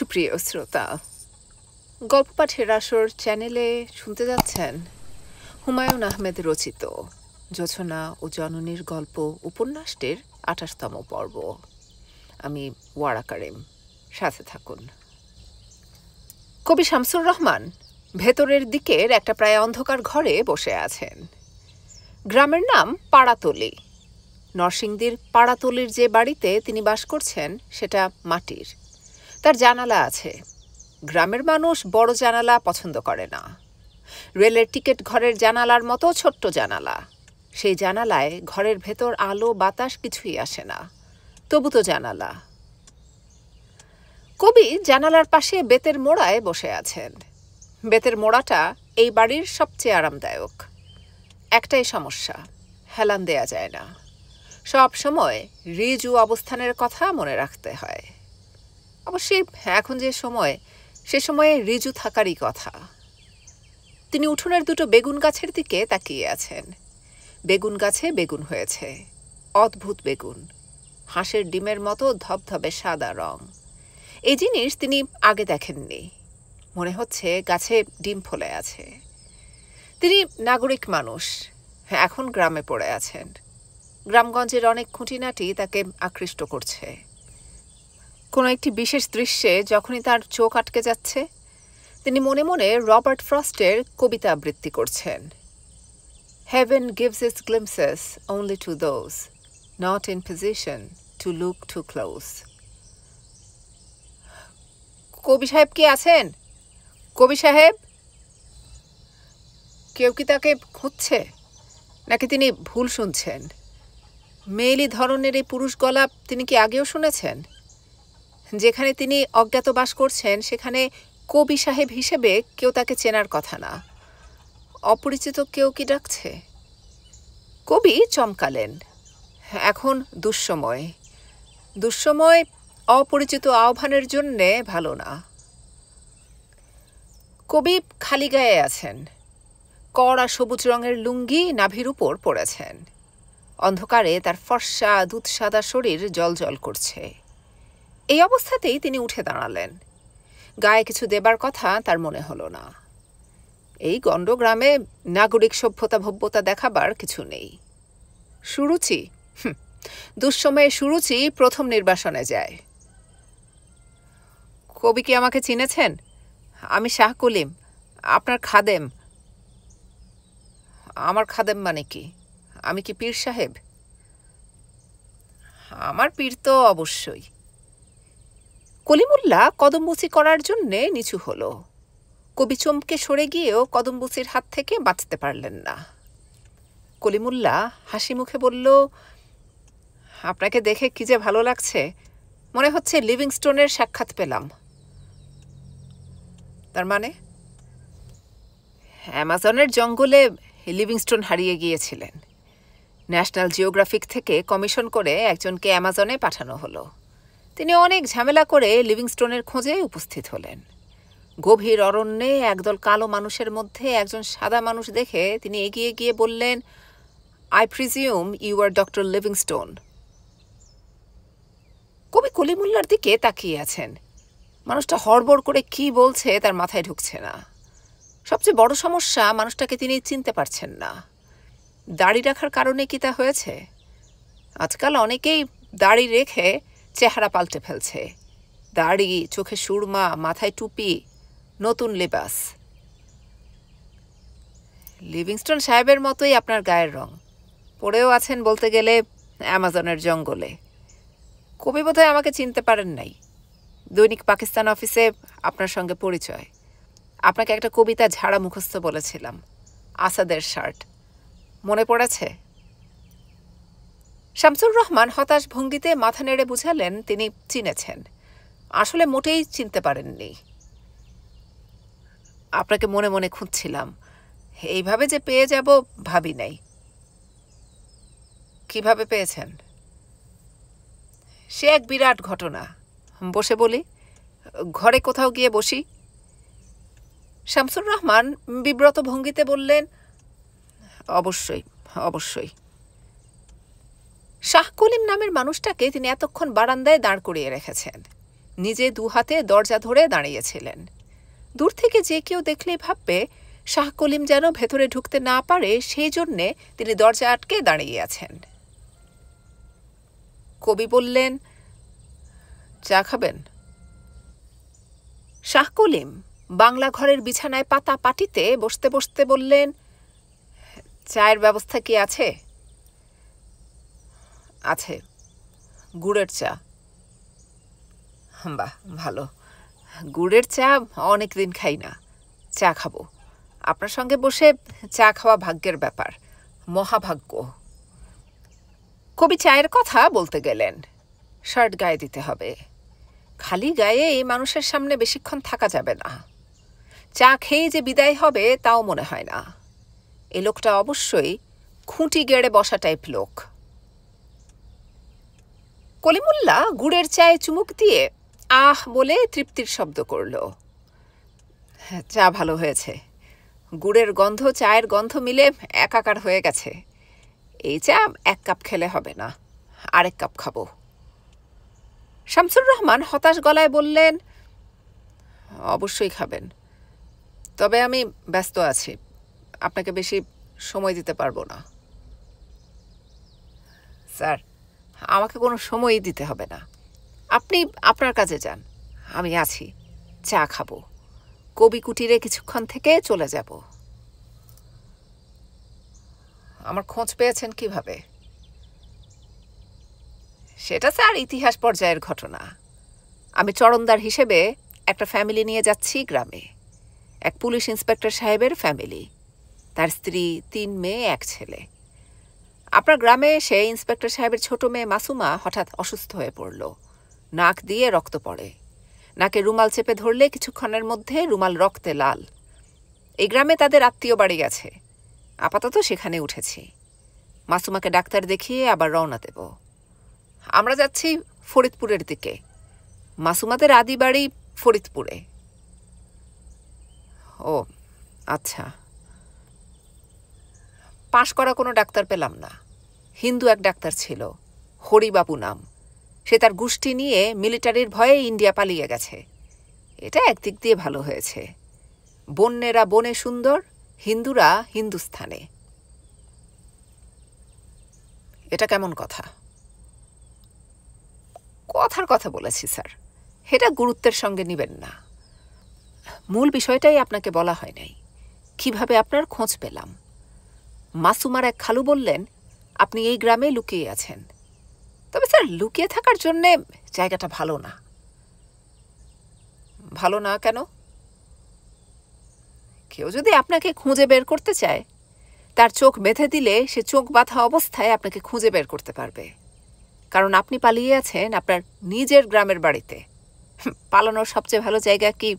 সুপ্রিয় শ্রোতা, গল্প পাঠের আসর চ্যানেলে শুনতে যাচ্ছেন হুমায়ুন আহমেদ রচিত জোছনা ও জননীর গল্প উপন্যাসটির ২৮তম পর্ব। আমি ওয়ারা কারিম, সাথে থাকুন। কবি শামসুর রহমান ভেতরের দিকের একটা প্রায় অন্ধকার ঘরে বসে আছেন। গ্রামের নাম পাড়াতলি। নরসিংদীর পাড়াতলির যে বাড়িতে তিনি বাস করছেন সেটা মাটির। তার জানালা আছে। গ্রামের মানুষ বড় জানালা পছন্দ করে না। রেলের টিকিট ঘরের জানালার মতো ছোট্ট জানালা। সেই জানালায় ঘরের ভেতর আলো বাতাস কিছুই আসে না, তবু তো জানালা। কবি জানালার পাশে বেতের মোড়ায় বসে আছেন। বেতের মোড়াটা এই বাড়ির সবচেয়ে আরামদায়ক। একটাই সমস্যা, হেলান দেয়া যায় না। সব সময় রিজু অবস্থানের কথা মনে রাখতে হয়। অবশ্যই এখন যে সময়, সে সময়ে রিজু থাকারই কথা। তিনি উঠোনের দুটো বেগুন গাছের দিকে তাকিয়ে আছেন। বেগুন গাছে বেগুন হয়েছে, অদ্ভুত বেগুন, হাঁসের ডিমের মতো ধবধবে সাদা রং। এই জিনিস তিনি আগে দেখেননি। মনে হচ্ছে গাছে ডিম ফলে আছে। তিনি নাগরিক মানুষ, এখন গ্রামে পড়ে আছেন। গ্রামগঞ্জের অনেক খুঁটিনাটি তাকে আকৃষ্ট করছে। কোনো একটি বিশেষ দৃশ্যে যখনই তার চোখ আটকে যাচ্ছে, তিনি মনে মনে রবার্ট ফ্রস্টের কবিতা আবৃত্তি করছেন। Heaven gives its glimpses only to those not in position to look too close. কবি সাহেব কি আছেন? কবি সাহেব? কেউ কি তাকে খুঁজছে, নাকি তিনি ভুল শুনছেন? মেয়েলি ধরনের এই পুরুষ গলা তিনি কি আগেও শুনেছেন? যেখানে তিনি অজ্ঞাত বাস করছেন সেখানে কবি সাহেব হিসেবে কেউ তাকে চেনার কথা না। অপরিচিত কেউ কি ডাকছে? কবি চমকালেন। এখন দুঃসময়। দুঃসময় অপরিচিত আহ্বানের জন্যে ভালো না। কবি খালি গায়ে আছেন। কড়া সবুজ রঙের লুঙ্গি নাভির উপর পড়েছেন। অন্ধকারে তার ফর্সা দুধসাদা শরীর জ্বলজ্বল করছে। এই অবস্থাতেই তিনি উঠে দাঁড়ালেন। গায়ে কিছু দেবার কথা তার মনে হলো না। এই গণ্ডগ্রামে নাগরিক সভ্যতা ভব্যতা দেখাবার কিছু নেই। সুরুচি, দুঃসময়ে সুরুচি প্রথম নির্বাসনে যায়। কবি কি আমাকে চিনেছেন? আমি শাহ কলিম, আপনার খাদেম। আমার খাদেম মানে কি? আমি কি পীর সাহেব? আমার পীর তো অবশ্যই। কলিমুল্লাহ কদমবুচি করার জন্যে নিচু হলো। কবি চমকে সরে গিয়েও কদমবুচির হাত থেকে বাঁচতে পারলেন না। কলিমুল্লাহ হাসি মুখে বলল, আপনাকে দেখে কি যে ভালো লাগছে, মনে হচ্ছে লিভিংস্টোনের সাক্ষাৎ পেলাম। তার মানে? অ্যামাজনের জঙ্গলে লিভিংস্টোন হারিয়ে গিয়েছিলেন। ন্যাশনাল জিওগ্রাফিক থেকে কমিশন করে একজনকে অ্যামাজনে পাঠানো হলো। তিনি অনেক ঝামেলা করে লিভিংস্টোনের খোঁজে উপস্থিত হলেন। গভীর অরণ্যে একদল কালো মানুষের মধ্যে একজন সাদা মানুষ দেখে তিনি এগিয়ে গিয়ে বললেন, I presume you are doctor Livingstone. কবি কলিমুল্লার দিকে তাকিয়ে আছেন। মানুষটা হড়বড় করে কি বলছে তার মাথায় ঢুকছে না। সবচেয়ে বড় সমস্যা, মানুষটাকে তিনি চিনতে পারছেন না। দাড়ি রাখার কারণে কি তা হয়েছে? আজকাল অনেকেই দাড়ি রেখে চেহারা পাল্টে ফেলছে। দাড়ি, চোখে সুরমা, মাথায় টুপি, নতুন লেবাস। লিভিংস্টোন সাহেবের মতোই আপনার গায়ের রং। পড়েও আছেন বলতে গেলে অ্যামাজনের জঙ্গলে। কবি বোধহয় আমাকে চিনতে পারেন নাই। দৈনিক পাকিস্তান অফিসে আপনার সঙ্গে পরিচয়। আপনাকে একটা কবিতা ঝাড়া মুখস্থ বলেছিলাম, আসাদের শার্ট। মনে পড়েছে? শামসুর রহমান হতাশ ভঙ্গিতে মাথা নেড়ে বুঝালেন তিনি চিনেছেন। আসলে মোটেই চিনতে পারেননি। আপনাকে মনে মনে খুঁজছিলাম, এইভাবে যে পেয়ে যাব ভাবি নাই। কিভাবে পেয়েছেন? সে এক বিরাট ঘটনা। বসে বলি, ঘরে কোথাও গিয়ে বসি। শামসুর রহমান বিব্রত ভঙ্গিতে বললেন, অবশ্যই অবশ্যই। শাহ কলিম নামের মানুষটাকে তিনি এতক্ষণ বারান্দায় দাঁড় করিয়ে রেখেছেন। নিজে দু হাতে দরজা ধরে দাঁড়িয়েছিলেন। দূর থেকে যে কেউ দেখলেই ভাববে শাহ কলিম যেন ভেতরে ঢুকতে না পারে, সেই জন্যে তিনি দরজা আটকে দাঁড়িয়ে আছেন। কবি বললেন, চা খাবেন? শাহ কলিম বাংলা ঘরের বিছানায় পাতা পাটিতে বসতে বসতে বললেন, চায়ের ব্যবস্থা কি আছে? আছে, গুড়ের চা। বাহ, ভালো। গুড়ের চা অনেক দিন খাই না, চা খাবো। আপনার সঙ্গে বসে চা খাওয়া ভাগ্যের ব্যাপার, মহাভাগ্য। কবি চায়ের কথা বলতে গেলেন। শার্ট গায়ে দিতে হবে, খালি গায়ে এই মানুষের সামনে বেশিক্ষণ থাকা যাবে না। চা খেয়ে যে বিদায় হবে তাও মনে হয় না। এ লোকটা অবশ্যই খুঁটি গেড়ে বসা টাইপ লোক। কলিমুল্লাহ গুড়ের চায়ে চুমুক দিয়ে আহ বলে তৃপ্তির শব্দ করল। চা ভালো হয়েছে। গুড়ের গন্ধ চায়ের গন্ধ মিলে একাকার হয়ে গেছে। এই চা 1 কাপ খেলে হবে না, আরেক কাপ খাবো। শামসুর রহমান হতাশ গলায় বললেন, অবশ্যই খাবেন, তবে আমি ব্যস্ত আছি, আপনাকে বেশি সময় দিতে পারবো না। স্যার, আমাকে কোনো সময়ই দিতে হবে না, আপনি আপনার কাজে যান, আমি আছি, চা খাবো, কবি কুটিরে কিছুক্ষণ থেকে চলে যাব। আমার খোঁজ পেয়েছেন কিভাবে? সেটা স্যার ইতিহাস পর্যায়ের ঘটনা। আমি চরণদার হিসেবে একটা ফ্যামিলি নিয়ে যাচ্ছি গ্রামে, এক পুলিশ ইন্সপেক্টর সাহেবের ফ্যামিলি, তার স্ত্রী, 3 মেয়ে, 1 ছেলে। আপনার গ্রামে সে ইন্সপেক্টর সাহেবের ছোট মেয়ে মাসুমা হঠাৎ অসুস্থ হয়ে পড়ল, নাক দিয়ে রক্ত পড়ে, নাকে রুমাল চেপে ধরলে কিছুক্ষণের মধ্যে রুমাল রক্তে লাল। এই গ্রামে তাদের আত্মীয় বাড়ি গেছে, আপাতত সেখানে উঠেছি। মাসুমাকে ডাক্তার দেখিয়ে আবার রওনা দেব। আমরা যাচ্ছি ফরিদপুরের দিকে, মাসুমাদের আদি বাড়ি ফরিদপুরে। ও আচ্ছা। পাশ করা কোনো ডাক্তার পেলাম না। হিন্দু এক ডাক্তার ছিল, হরিবাবু নাম। সে তার গোষ্ঠী নিয়ে মিলিটারির ভয়ে ইন্ডিয়া পালিয়ে গেছে। এটা একদিক দিয়ে ভালো হয়েছে, বন্যেরা বনে সুন্দর, হিন্দুরা হিন্দুস্থানে। এটা কেমন কথা? কথার কথা বলেছি স্যার, এটা গুরুত্বের সঙ্গে নেবেন না। মূল বিষয়টাই আপনাকে বলা হয় নাই, কিভাবে আপনার খোঁজ পেলাম। মাসুমার এক খালু বললেন আপনি এই গ্রামে লুকিয়ে আছেন। তবে স্যার, লুকিয়ে থাকার জন্যে জায়গাটা ভালো না। ভালো না কেন? কেউ যদি আপনাকে খুঁজে বের করতে চায়, তার চোখ বেঁধে দিলে সে চোখ বাঁধা অবস্থায় আপনাকে খুঁজে বের করতে পারবে, কারণ আপনি পালিয়ে আছেন আপনার নিজের গ্রামের বাড়িতে। পালানোর সবচেয়ে ভালো জায়গা কি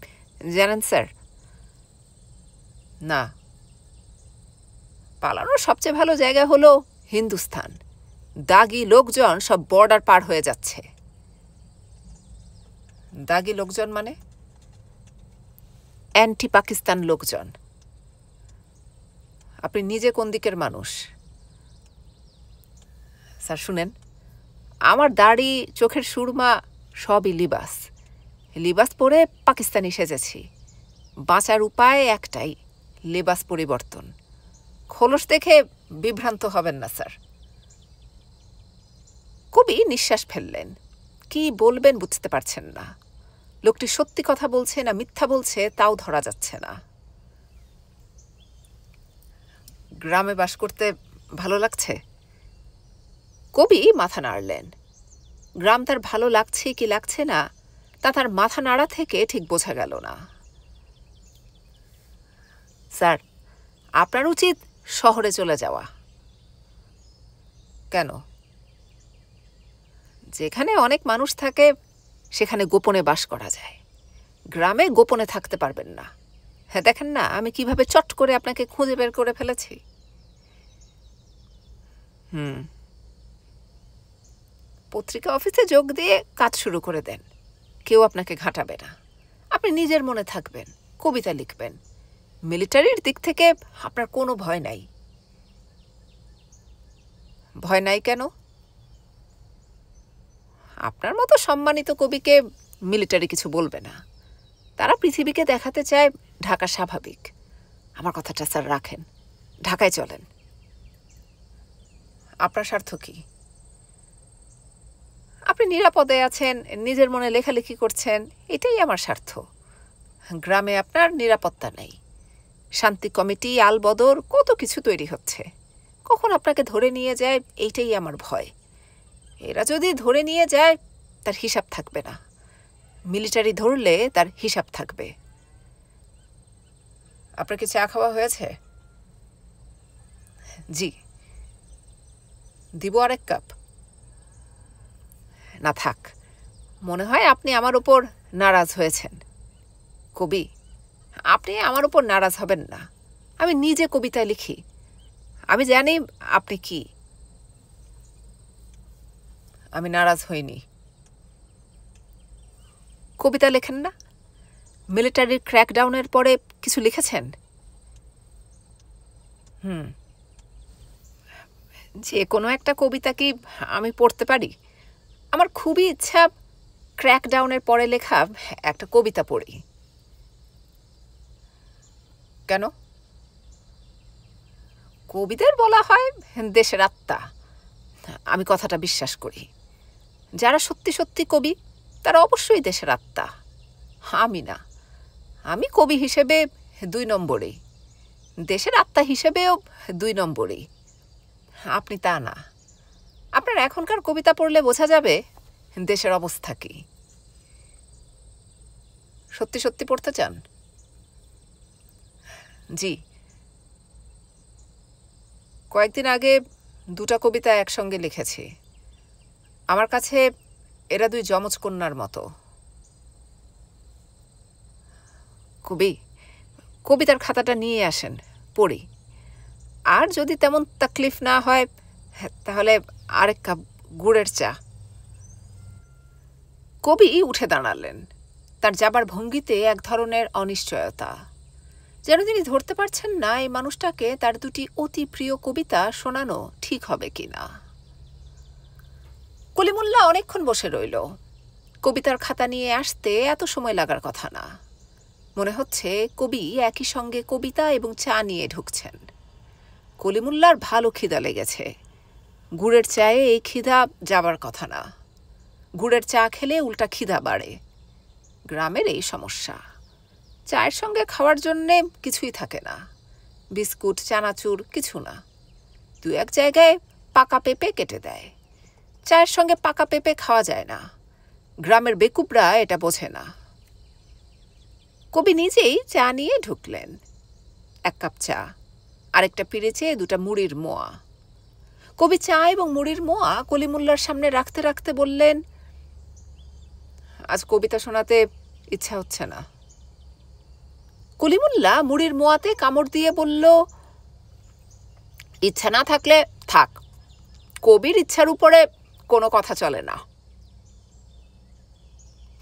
জানেন স্যার? না, পালানোর সবচেয়ে ভালো জায়গা হলো হিন্দুস্থান। দাগি লোকজন সব বর্ডার পার হয়ে যাচ্ছে। দাগি লোকজন মানে? অ্যান্টি পাকিস্তান লোকজন। আপনি নিজে কোন দিকের মানুষ? স্যার শুনেন, আমার দাড়ি, চোখের সুরমা সবই লিবাস। লিবাস পরে পাকিস্তানি সেজেছি। বাঁচার উপায় একটাই, লিবাস পরিবর্তন। খোলস দেখে বিভ্রান্ত হবেন না স্যার। কবি নিঃশ্বাস ফেললেন। কি বলবেন বুঝতে পারছেন না। লোকটি সত্যি কথা বলছে না মিথ্যা বলছে তাও ধরা যাচ্ছে না। গ্রামে বাস করতে ভালো লাগছে? কবি মাথা নাড়লেন। গ্রাম তার ভালো লাগছে কি লাগছে না তা তার মাথা নাড়া থেকে ঠিক বোঝা গেল না। স্যার, আপনার উচিত শহরে চলে যাওয়া। কেন? যেখানে অনেক মানুষ থাকে সেখানে গোপনে বাস করা যায়। গ্রামে গোপনে থাকতে পারবেন না। হ্যাঁ, দেখেন না আমি কিভাবে চট করে আপনাকে খুঁজে বের করে ফেলেছি। পত্রিকা অফিসে যোগ দিয়ে কাজ শুরু করে দেন, কেউ আপনাকে ঘাঁটাবে না। আপনি নিজের মনে থাকবেন, কবিতা লিখবেন। মিলিটারির দিক থেকে আপনার কোনো ভয় নাই। ভয় নাই কেন? আপনার মতো সম্মানিত কবিকে মিলিটারি কিছু বলবে না। তারা পৃথিবীকে দেখাতে চায় ঢাকা স্বাভাবিক। আমার কথাটা স্যার রাখেন, ঢাকায় চলেন। আপনার স্বার্থ কি? আপনি নিরাপদে আছেন, নিজের মনে লেখালেখি করছেন, এটাই আমার স্বার্থ। গ্রামে আপনার নিরাপত্তা নেই। শান্তি কমিটি, আলবদর, কত কিছু তৈরি হচ্ছে। কখন আপনাকে ধরে নিয়ে যায় এইটাই আমার ভয়। এরা যদি ধরে নিয়ে যায় তার হিসাব থাকবে না। মিলিটারি ধরলে তার হিসাব থাকবে। আপনার কি চা খাওয়া হয়েছে? জি। দিব আরেক কাপ? না থাক, মনে হয় আপনি আমার উপর নারাজ হয়েছেন। কবি, আপনি আমার উপর নারাজ হবেন না। আমি নিজে কবিতা লিখি, আমি জানি আপনি কি। আমি নারাজ হইনি। কবিতা লেখেন না? মিলিটারির ক্র্যাকডাউনের পরে কিছু লিখেছেন? যে কোনো একটা কবিতা কি আমি পড়তে পারি? আমার খুবই ইচ্ছা ক্র্যাকডাউনের পরে লেখা একটা কবিতা পড়ি। কেন? কবিদের বলা হয় দেশের আত্মা। আমি কথাটা বিশ্বাস করি। যারা সত্যি সত্যি কবি তারা অবশ্যই দেশের আত্মা। আমি না, আমি কবি হিসেবে 2 নম্বরেই, দেশের আত্মা হিসেবেও 2 নম্বরেই। আপনি তা না। আপনার এখনকার কবিতা পড়লে বোঝা যাবে দেশের অবস্থা কি। সত্যি সত্যি পড়তে চান? জি। কয়েকদিন আগে 2টা কবিতা একসঙ্গে লিখেছি। আমার কাছে এরা 2 যমজ কন্যার মতো। কবি, কবিতার খাতাটা নিয়ে আসেন, পড়ি। আর যদি তেমন তাকলিফ না হয় তাহলে আরেক কাপ গুড়ের চা। কবি উঠে দাঁড়ালেন। তার যাবার ভঙ্গিতে এক ধরনের অনিশ্চয়তা, যেন তিনি ধরতে পারছেন না এই মানুষটাকে তার 2টি অতি প্রিয় কবিতা শোনানো ঠিক হবে কিনা। কলিমুল্লাহ অনেকক্ষণ বসে রইল। কবিতার খাতা নিয়ে আসতে এত সময় লাগার কথা না। মনে হচ্ছে কবি একই সঙ্গে কবিতা এবং চা নিয়ে ঢুকছেন। কলিমুল্লার ভালো খিদা লেগেছে। গুড়ের চায়ে এই খিদা যাবার কথা না। গুড়ের চা খেলে উল্টা খিদা বাড়ে। গ্রামের এই সমস্যা। চায়ের সঙ্গে খাওয়ার জন্যে কিছুই থাকে না, বিস্কুট, চানাচুর কিছু না। 2-1 জায়গায় পাকা পেঁপে কেটে দেয়। চায়ের সঙ্গে পাকা পেঁপে খাওয়া যায় না। গ্রামের বেকুবরা এটা বোঝে না। কবি নিজেই চা নিয়ে ঢুকলেন। 1 কাপ চা, আরেকটা পিরেচে 2টা মুড়ির মোয়া। কবি চা এবং মুড়ির মোয়া কলিমুল্লার সামনে রাখতে রাখতে বললেন, আজ কবিতা শোনাতে ইচ্ছা হচ্ছে না। কলিমুল্লাহ মুড়ির মোয়াতে কামড় দিয়ে বলল, ইচ্ছা না থাকলে থাক, কবির ইচ্ছার উপরে কোনো কথা চলে না।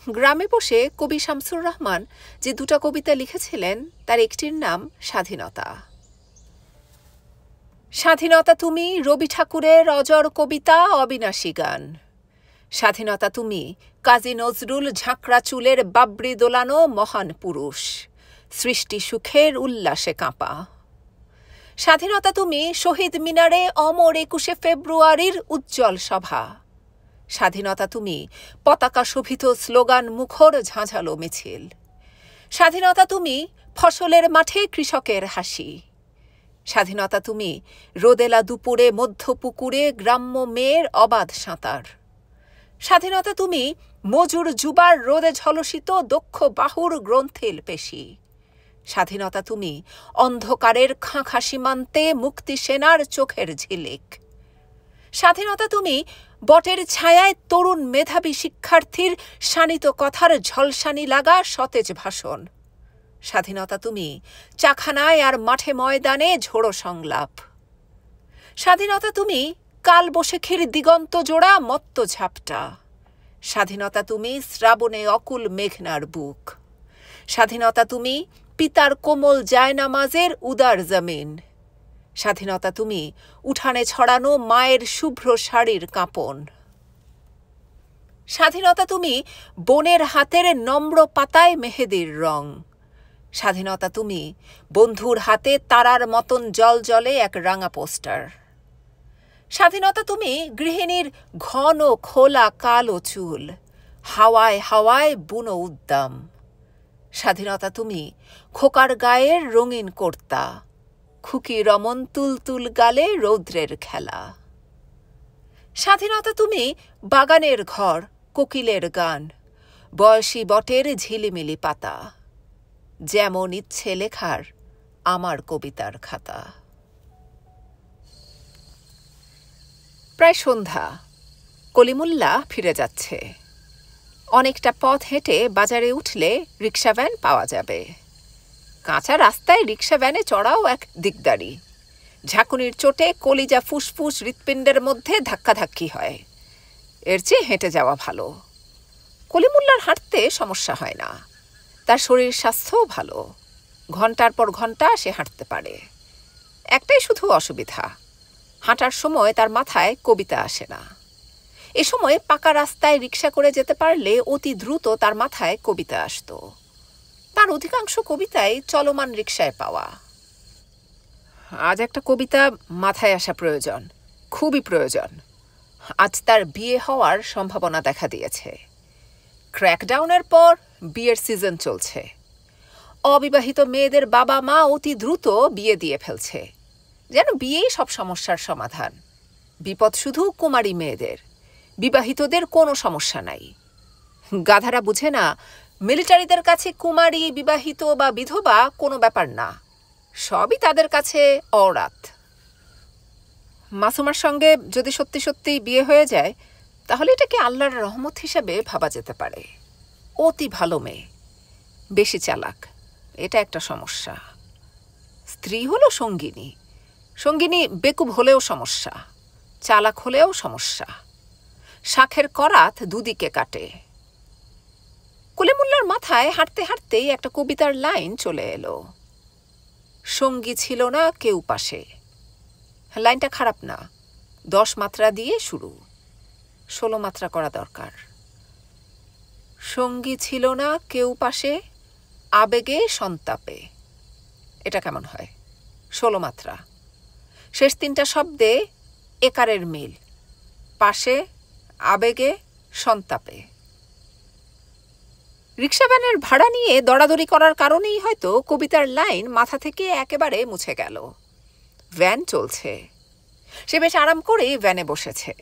গ্রামে বসে কবি শামসুর রহমান যে 2টা কবিতা লিখেছিলেন তার একটির নাম স্বাধীনতা। স্বাধীনতা তুমি রবি ঠাকুরের অজর কবিতা, অবিনাশী গান। স্বাধীনতা তুমি কাজী নজরুল ঝাঁকড়া চুলের বাবরি দোলানো মহান পুরুষ, সৃষ্টি সুখের উল্লাসে কাঁপা। স্বাধীনতা তুমি শহীদ মিনারে অমর 21শে ফেব্রুয়ারির উজ্জ্বল সভা। স্বাধীনতা তুমি পতাকা শোভিত স্লোগান মুখর ঝাঁঝালো মিছিল। স্বাধীনতা তুমি ফসলের মাঠে কৃষকের হাসি। স্বাধীনতা তুমি রোদেলা দুপুরে মধ্য পুকুরে গ্রাম্য মেয়ের অবাধ সাঁতার। স্বাধীনতা তুমি মজুর যুবার রোদে ঝলসিত দক্ষ বাহুর গ্রন্থিল পেশি। স্বাধীনতা তুমি অন্ধকারের খাঁখা সীমান্তে মুক্তি সেনার চোখের ঝিলিক। স্বাধীনতা তুমি বটের ছায়ায় তরুণ মেধাবী শিক্ষার্থীর শানিত কথার ঝলসানি লাগা সতেজ ভাষণ। স্বাধীনতা তুমি চাখানায় আর মাঠে ময়দানে ঝোড়ো সংলাপ। স্বাধীনতা তুমি কাল বৈশাখীর দিগন্ত জোড়া মত্ত ঝাপটা। স্বাধীনতা তুমি শ্রাবণে অকুল মেঘনার বুক। স্বাধীনতা তুমি পিতার কোমল জায়নামাজের উদার জমিন। স্বাধীনতা তুমি উঠানে ছড়ানো মায়ের শুভ্র শাড়ির কাঁপন। স্বাধীনতা তুমি বনের হাতের নম্র পাতায় মেহেদির রং। স্বাধীনতা তুমি বন্ধুর হাতে তারার মতন জলজলে এক রাঙা পোস্টার। স্বাধীনতা তুমি গৃহিণীর ঘন খোলা কালো চুল, হাওয়ায় হাওয়ায় বুনো উদ্দাম। স্বাধীনতা তুমি খোকার গায়ের রঙিন কর্তা, খুকি রমন তুলতুল গালে রৌদ্রের খেলা। স্বাধীনতা তুমি বাগানের ঘর, কোকিলের গান, বয়সী বটের ঝিলিমিলি পাতা, যেমন ইচ্ছে লেখার আমার কবিতার খাতা। প্রায় সন্ধ্যা, কলিমুল্লাহ ফিরে যাচ্ছে। অনেকটা পথ হেঁটে বাজারে উঠলে রিক্সা ভ্যান পাওয়া যাবে। কাঁচা রাস্তায় রিক্সা ভ্যানে চড়াও এক দিকদারি। ঝাঁকুনির চোটে কলিজা ফুসফুস হৃৎপিণ্ডের মধ্যে ধাক্কাধাক্কি হয়। এর চেয়ে হেঁটে যাওয়া ভালো। কলিমুল্লার হাঁটতে সমস্যা হয় না, তার শরীর স্বাস্থ্যও ভালো। ঘন্টার পর ঘন্টা সে হাঁটতে পারে। একটাই শুধু অসুবিধা, হাঁটার সময় তার মাথায় কবিতা আসে না। এ সময় পাকা রাস্তায় রিক্সা করে যেতে পারলে অতি দ্রুত তার মাথায় কবিতা আসত। তার অধিকাংশ কবিতাই চলমান রিক্সায় পাওয়া। আজ একটা কবিতা মাথায় আসা প্রয়োজন, খুবই প্রয়োজন। আজ তার বিয়ে হওয়ার সম্ভাবনা দেখা দিয়েছে। ক্র্যাকডাউনের পর বিয়ের সিজন চলছে। অবিবাহিত মেয়েদের বাবা মা অতি দ্রুত বিয়ে দিয়ে ফেলছে, যেন বিয়েই সব সমস্যার সমাধান। বিপদ শুধু কুমারী মেয়েদের, বিবাহিতদের কোনো সমস্যা নাই। গাধারা বুঝে না, মিলিটারিদের কাছে কুমারী, বিবাহিত বা বিধবা কোনো ব্যাপার না, সবই তাদের কাছে অরাত। মাসুমার সঙ্গে যদি সত্যি সত্যি বিয়ে হয়ে যায়, তাহলে এটাকে আল্লাহর রহমত হিসেবে ভাবা যেতে পারে। অতি ভালো মেয়ে, বেশি চালাক, এটা একটা সমস্যা। স্ত্রী হলো সঙ্গিনী, সঙ্গিনী বেকুব হলেও সমস্যা, চালাক হলেও সমস্যা। শাখের করাত দুদিকে কাটে। কলিমুল্লার মাথায় হাঁটতে হাঁটতেই একটা কবিতার লাইন চলে এলো। সঙ্গী ছিল না কেউ পাশে। লাইনটা খারাপ না, 10 মাত্রা দিয়ে শুরু, 16 মাত্রা করা দরকার। সঙ্গী ছিল না কেউ পাশে, আবেগে সন্তাপে। এটা কেমন হয়? 16 মাত্রা। শেষ 3টা শব্দে একারের মিল, পাশে, আবেগে, সন্তাপে। রিক্সা ভ্যানের ভাড়া নিয়ে দরাদরি করার কারণেই হয়তো কবিতার লাইন মাথা থেকে একেবারে মুছে গেল। ভ্যান চলছে। সে বেশ আরাম করে ভ্যানে বসেছে।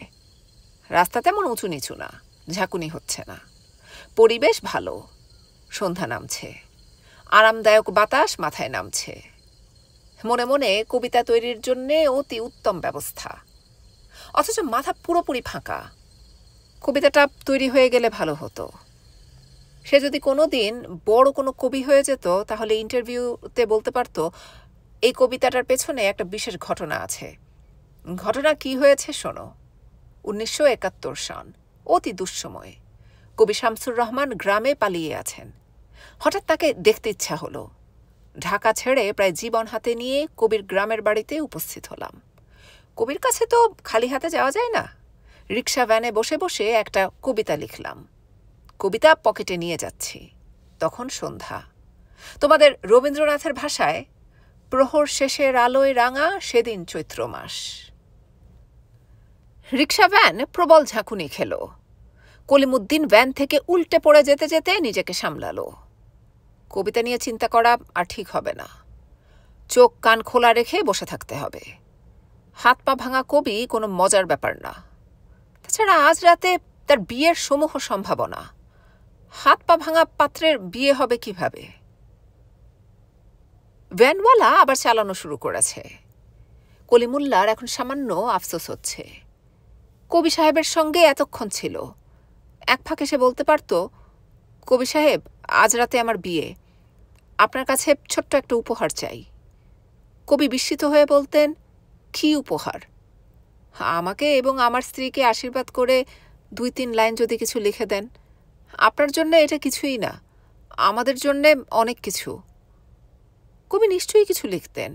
রাস্তা তেমন উঁচু নিচু না, ঝাঁকুনি হচ্ছে না, পরিবেশ ভালো। সন্ধ্যা নামছে, আরামদায়ক বাতাস মাথায় নামছে। মনে মনে কবিতা তৈরির জন্য অতি উত্তম ব্যবস্থা, অথচ মাথা পুরোপুরি ফাঁকা। কবিতাটা তৈরি হয়ে গেলে ভালো হতো। সে যদি কোনোদিন বড় কোনো কবি হয়ে যেত, তাহলে ইন্টারভিউতে বলতে পারত, এই কবিতাটার পেছনে একটা বিশেষ ঘটনা আছে। ঘটনা কি হয়েছে শোনো। 1971 সন, অতি দুঃসময়। কবি শামসুর রহমান গ্রামে পালিয়ে আছেন। হঠাৎ তাকে দেখতে ইচ্ছা হলো। ঢাকা ছেড়ে প্রায় জীবন হাতে নিয়ে কবির গ্রামের বাড়িতে উপস্থিত হলাম। কবির কাছে তো খালি হাতে যাওয়া যায় না। রিক্সা ভ্যানে বসে বসে একটা কবিতা লিখলাম। কবিতা পকেটে নিয়ে যাচ্ছি। তখন সন্ধ্যা। তোমাদের রবীন্দ্রনাথের ভাষায়, প্রহর শেষের আলোয় রাঙা সেদিন চৈত্র মাস। রিক্সা ভ্যান প্রবল ঝাঁকুনি খেল। কলিমুদ্দিন ভ্যান থেকে উল্টে পড়ে যেতে যেতে নিজেকে সামলালো। কবিতা নিয়ে চিন্তা করা আর ঠিক হবে না। চোখ কান খোলা রেখে বসে থাকতে হবে। হাত পা ভাঙা কবি কোনো মজার ব্যাপার না। তাছাড়া আজ রাতে তার বিয়ের সমূহ সম্ভাবনা। হাত পা ভাঙা পাত্রের বিয়ে হবে কিভাবে? ভ্যানওয়ালা আবার চালানো শুরু করেছে। কলিমুল্লার এখন সামান্য আফসোস হচ্ছে। কবি সাহেবের সঙ্গে এতক্ষণ ছিল। এক ফাঁকে সে বলতে পারত, কবি সাহেব, আজ রাতে আমার বিয়ে, আপনার কাছে ছোট্ট একটা উপহার চাই। কবি বিস্মিত হয়ে বলতেন, কী উপহার? আমাকে এবং আমার স্ত্রীকে আশীর্বাদ করে 2-3 লাইন যদি কিছু লিখে দেন। আপনার জন্য এটা কিছুই না, আমাদের জন্যে অনেক কিছু। কবি নিশ্চয়ই কিছু লিখতেন।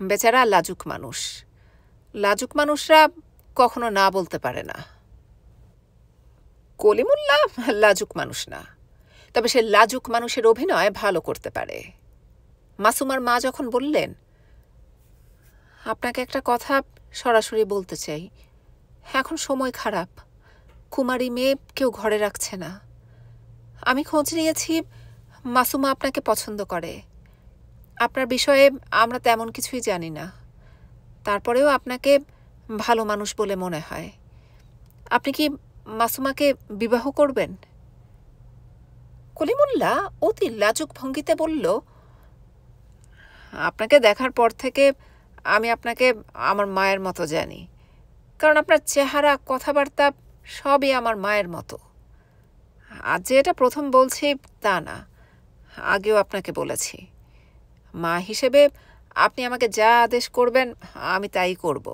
বেচারা লাজুক মানুষ। লাজুক মানুষরা কখনো না বলতে পারে না। কলিমুল্লাহ লাজুক মানুষ না, তবে সে লাজুক মানুষের অভিনয় ভালো করতে পারে। মাসুমার মা যখন বললেন, আপনাকে একটা কথা সরাসরি বলতে চাই, এখন সময় খারাপ, কুমারী মেয়ে কেউ ঘরে রাখছে না। আমি খোঁজ নিয়েছি, মাসুমা আপনাকে পছন্দ করে। আপনার বিষয়ে আমরা তেমন কিছুই জানি না, তারপরেও আপনাকে ভালো মানুষ বলে মনে হয়। আপনি কি মাসুমাকে বিবাহ করবেন? কলিমুল্লাহ অতি লাজুক ভঙ্গিতে বলল, আপনাকে দেখার পর থেকে আমি আপনাকে আমার মায়ের মতো জানি, কারণ আপনার চেহারা, কথাবার্তা সবই আমার মায়ের মতো। আজ যে এটা প্রথম বলছি তা না, আগেও আপনাকে বলেছি। মা হিসেবে আপনি আমাকে যা আদেশ করবেন আমি তাই করব।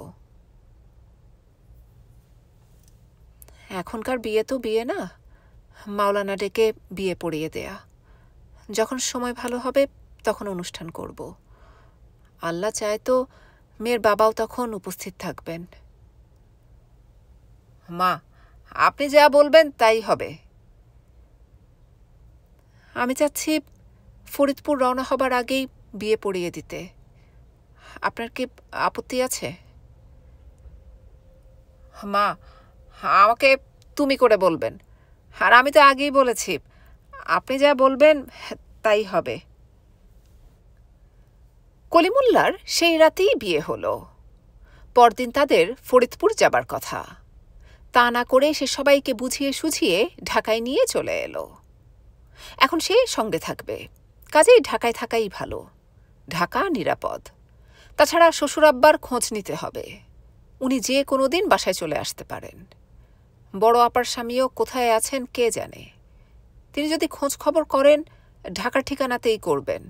এখনকার বিয়ে তো বিয়ে না, মাওলানা ডেকে বিয়ে পড়িয়ে দেয়া। যখন সময় ভালো হবে তখন অনুষ্ঠান করব। আল্লাহ চায় তো মেয়ের বাবাও তখন উপস্থিত থাকবেন। মা, আপনি যা বলবেন তাই হবে। আমি চাচ্ছি ফরিদপুর রওনা হবার আগেই বিয়ে পড়িয়ে দিতে। আপনার কি আপত্তি আছে? মা, আমাকে তুমি করে বলবেন, আর আমি তো আগেই বলেছি আপনি যা বলবেন তাই হবে। কলিমুল্লার সেই রাতেই বিয়ে হলো। পরদিন তাদের ফরিদপুর যাবার কথা। তা না করে সে সবাইকে বুঝিয়ে সুঝিয়ে ঢাকায় নিয়ে চলে এলো। এখন সে সঙ্গে থাকবে, কাজেই ঢাকায় থাকাই ভালো। ঢাকা নিরাপদ। তাছাড়া শ্বশুরাব্বার খোঁজ নিতে হবে। উনি যে কোনো দিন বাসায় চলে আসতে পারেন। বড় আপার স্বামীও কোথায় আছেন কে জানে। তিনি যদি খোঁজ খবর করেন ঢাকার ঠিকানাতেই করবেন।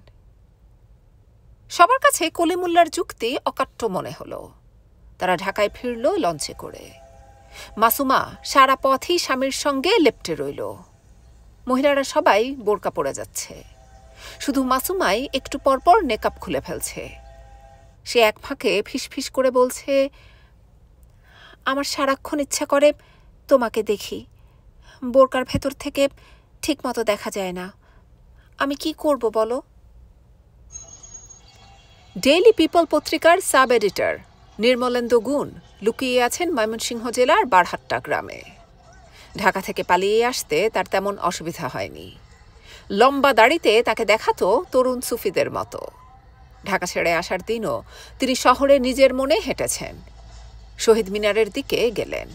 সবার কাছে কলিমুল্লার যুক্তি অকাট্য মনে হলো। তারা ঢাকায় ফিরল লঞ্চে করে। মাসুমা সারা পথই স্বামীর সঙ্গে লেপ্টে রইল। মহিলারা সবাই বোরকা পরে যাচ্ছে, শুধু মাসুমাই একটু পরপর নেকাব খুলে ফেলছে। সে এক ফাঁকে ফিসফিস করে বলছে, আমার সারাক্ষণ ইচ্ছা করে তোমাকে দেখি, বোরকার ভেতর থেকে ঠিকমতো দেখা যায় না, আমি কি করব বলো? ডেইলি পিপল পত্রিকার সাব এডিটর নির্মলেন্দু গুণ লুকিয়ে আছেন ময়মনসিংহ জেলার বারহাট্টা গ্রামে। ঢাকা থেকে পালিয়ে আসতে তার তেমন অসুবিধা হয়নি। লম্বা দাড়িতে তাকে দেখাতো তরুণ সুফিদের মতো। ঢাকা ছেড়ে আসার দিনও তিনি শহরে নিজের মনে হেঁটেছেন। শহীদ মিনারের দিকে গেলেন,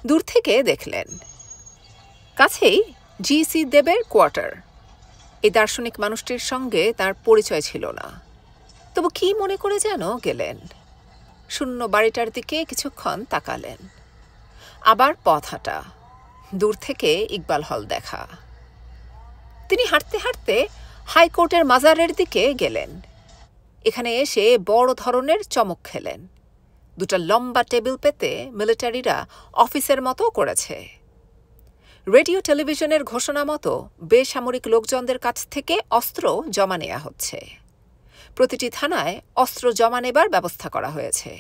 দূর থেকে দেখলেন। কাছেই জি.সি. দেবের কোয়ার্টার। এই দার্শনিক মানুষটির সঙ্গে তার পরিচয় ছিল না, তবু কি মনে করে যেন গেলেন। শূন্য বাড়িটার দিকে কিছুক্ষণ তাকালেন, আবার পথ হাঁটা, দূর থেকে ইকবাল হল দেখা। তিনি হাঁটতে হাঁটতে হাইকোর্টের মাজারের দিকে গেলেন। এখানে এসে বড় ধরনের চমক খেলেন। দুটা লম্বা টেবিল পেতে মিলিটারিরা অফিসের মতো করেছে। রেডিও টেলিভিশনের ঘোষণা মতো বেসামরিক লোকজনদের কাছ থেকে অস্ত্র জমা নেওয়া হচ্ছে। প্রতিটি থানায় অস্ত্র জমা নেবার ব্যবস্থা করা হয়েছে।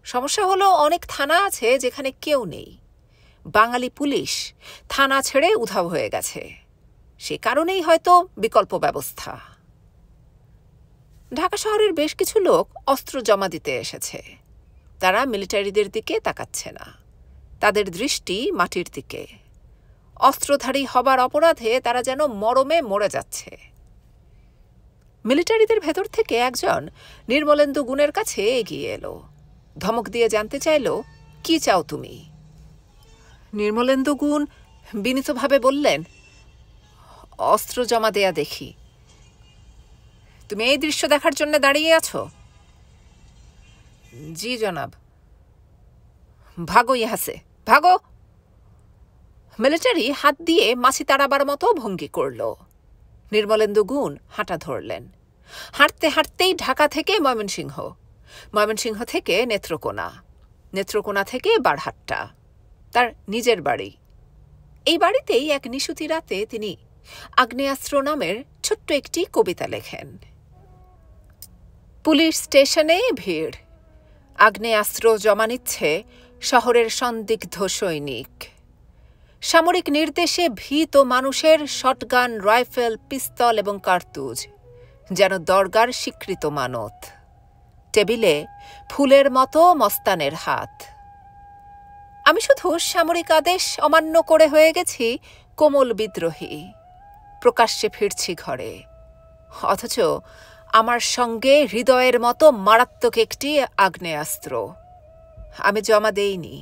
সমস্যা হলো, অনেক থানা আছে যেখানে কেউ নেই। বাঙালি পুলিশ থানা ছেড়ে উধাও হয়ে গেছে। সে কারণেই হয়তো বিকল্প ব্যবস্থা। ঢাকা শহরের বেশ কিছু লোক অস্ত্র জমা দিতে এসেছে। তারা মিলিটারিদের দিকে তাকাচ্ছে না, তাদের দৃষ্টি মাটির দিকে। অস্ত্রধারী হবার অপরাধে তারা যেন মরমে মরে যাচ্ছে। মিলিটারিদের ভেতর থেকে একজন নির্মলেন্দু গুণের কাছে এগিয়ে এলো, ধমক দিয়ে জানতে চাইল, কি চাও তুমি? নির্মলেন্দু গুণ বিনীতভাবে বললেন, অস্ত্র জমা দেয়া দেখি। তুমি এই দৃশ্য দেখার জন্য দাঁড়িয়ে আছো? জি জনাব। ভাগো ইহাসে, ভাগো। মিলিটারি হাত দিয়ে মাছি তাড়াবার মতো ভঙ্গি করল। নির্মলেন্দু গুণ হাঁটা ধরলেন। হাঁটতে হাঁটতেই ঢাকা থেকে ময়মনসিংহ, ময়মনসিংহ থেকে নেত্রকোনা, নেত্রকোনা থেকে বারহাট্টা, তার নিজের বাড়ি। এই বাড়িতেই এক নিশুতি রাতে তিনি আগ্নেয়াস্ত্র নামের ছোট্ট একটি কবিতা লেখেন। পুলিশ স্টেশনে ভিড়, আগ্নেয়াস্ত্র জমা নিচ্ছে শহরের সন্দিগ্ধ সৈনিক। সামরিক নির্দেশে ভীত মানুষের শটগান, রাইফেল, পিস্তল এবং কার্তুজ, যেন দরগার স্বীকৃত মানত। টেবিলে ফুলের মতো মস্তানের হাত। আমি শুধু সামরিক আদেশ অমান্য করে হয়ে গেছি কোমল বিদ্রোহী। প্রকাশ্যে ফিরছি ঘরে, অথচ আমার সঙ্গে হৃদয়ের মতো মারাত্মক একটি আগ্নেয়াস্ত্র। আমি জমা দেইনি।